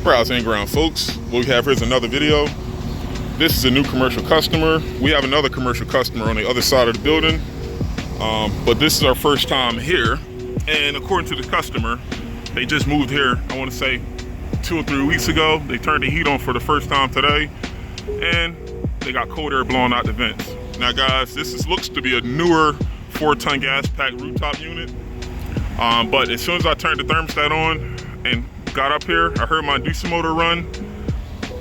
Sprouts and Ground, folks. What we have here is another video. This is a new commercial customer. We have another commercial customer on the other side of the building, but this is our first time here. And according to the customer, they just moved here, I want to say 2 or 3 weeks ago. They turned the heat on for the first time today, and they got cold air blowing out the vents. Now guys, looks to be a newer 4-ton gas pack rooftop unit, but as soon as I turned the thermostat on and got up here, I heard my inducer motor run,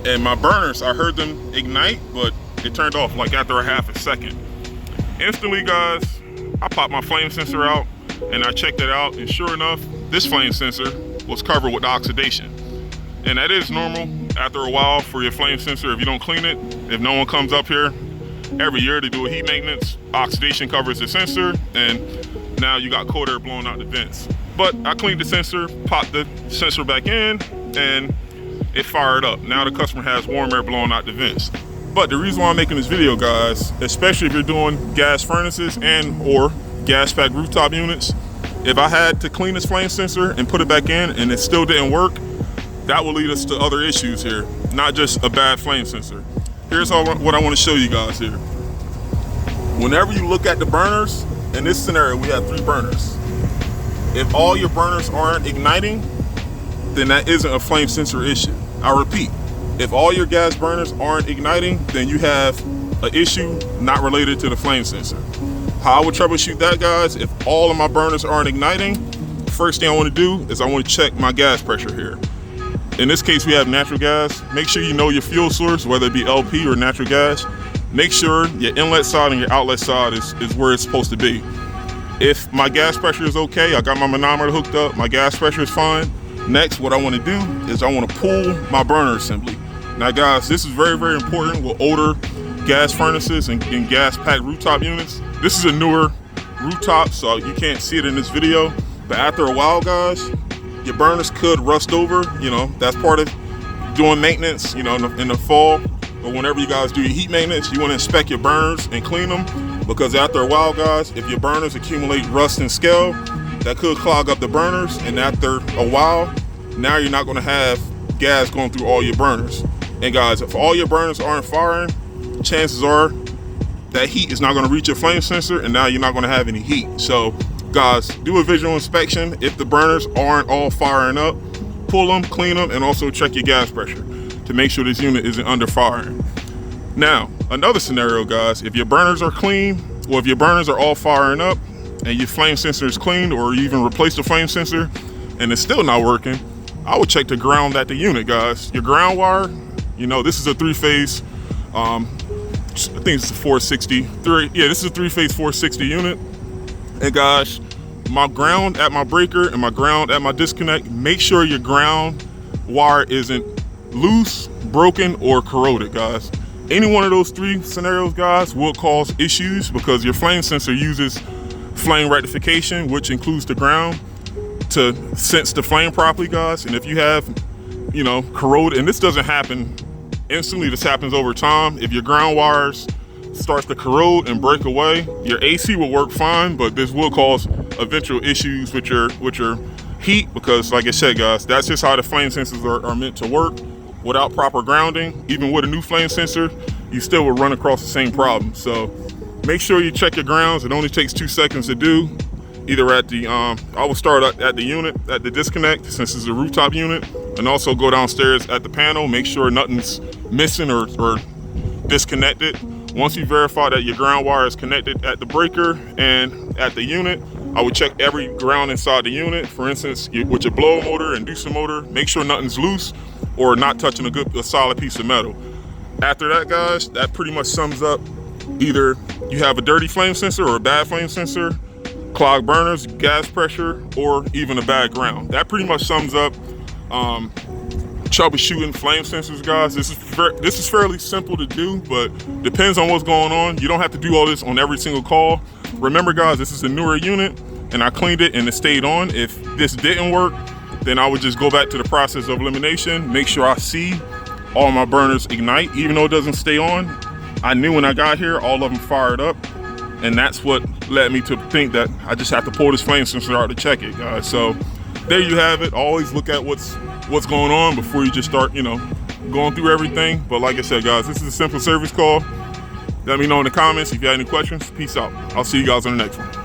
and my burners, I heard them ignite, but it turned off like after a half a second. Instantly guys, I popped my flame sensor out and I checked it out, and sure enough, this flame sensor was covered with oxidation. And that is normal after a while for your flame sensor if you don't clean it. If no one comes up here every year to do a heat maintenance, oxidation covers the sensor, and now you got cold air blowing out the vents. But I cleaned the sensor, popped the sensor back in, and it fired up. Now the customer has warm air blowing out the vents. But the reason why I'm making this video, guys, especially if you're doing gas furnaces and or gas pack rooftop units, if I had to clean this flame sensor and put it back in and it still didn't work, that will lead us to other issues here, not just a bad flame sensor. Here's what I want to show you guys here. Whenever you look at the burners, in this scenario, we have 3 burners. If all your burners aren't igniting, then that isn't a flame sensor issue. I repeat, if all your gas burners aren't igniting, then you have an issue not related to the flame sensor. How I would troubleshoot that, guys, if all of my burners aren't igniting, first thing I want to do is I want to check my gas pressure here. In this case, we have natural gas. Make sure you know your fuel source, whether it be LP or natural gas. Make sure your inlet side and your outlet side is where it's supposed to be. If my gas pressure is okay, I got my manometer hooked up, my gas pressure is fine. Next, what I want to do is I want to pull my burner assembly. Now guys, this is very, very important with older gas furnaces and gas pack rooftop units. This is a newer rooftop, so you can't see it in this video. But after a while, guys, your burners could rust over. You know, that's part of doing maintenance, you know, in the fall. But whenever you guys do your heat maintenance, you want to inspect your burners and clean them, because after a while, guys, if your burners accumulate rust and scale, that could clog up the burners, and after a while, now you're not going to have gas going through all your burners. And guys, if all your burners aren't firing, chances are that heat is not going to reach your flame sensor, and now you're not going to have any heat. So guys, do a visual inspection. If the burners aren't all firing up, pull them, clean them, and also check your gas pressure to make sure this unit isn't under firing. Now, another scenario, guys, if your burners are clean, or if your burners are all firing up and your flame sensor is cleaned, or you even replace the flame sensor and it's still not working, I would check the ground at the unit, guys. Your ground wire, you know, this is a 3-phase, I think it's a 460. Yeah, this is a 3-phase 460 unit. And guys, my ground at my breaker and my ground at my disconnect, make sure your ground wire isn't loose, broken, or corroded, guys. Any one of those 3 scenarios, guys, will cause issues, because your flame sensor uses flame rectification, which includes the ground, to sense the flame properly, guys. And if you have, you know, corroded, and this doesn't happen instantly, this happens over time. If your ground wires starts to corrode and break away, your AC will work fine, but this will cause eventual issues with your heat, because like I said, guys, that's just how the flame sensors are meant to work. Without proper grounding, even with a new flame sensor, you still will run across the same problem. So make sure you check your grounds. It only takes 2 seconds to do. Either at the, I will start at the unit, at the disconnect, since it's a rooftop unit, and also go downstairs at the panel, make sure nothing's missing or disconnected. Once you verify that your ground wire is connected at the breaker and at the unit, I would check every ground inside the unit. For instance, with your blower motor and inducer motor, make sure nothing's loose or not touching a solid piece of metal. After that, guys, that pretty much sums up either you have a dirty flame sensor or a bad flame sensor, clogged burners, gas pressure, or even a bad ground. That pretty much sums up troubleshooting flame sensors, guys. This is fairly simple to do, but depends on what's going on. You don't have to do all this on every single call. Remember, guys, this is a newer unit, and I cleaned it and it stayed on. If this didn't work, then I would just go back to the process of elimination, make sure I see all my burners ignite. Even though it doesn't stay on, I knew when I got here, all of them fired up. And that's what led me to think that I just have to pull this flame sensor out to check it, guys. So there you have it. Always look at what's going on before you just start, going through everything. But like I said, guys, this is a simple service call. Let me know in the comments if you have any questions. Peace out. I'll see you guys on the next one.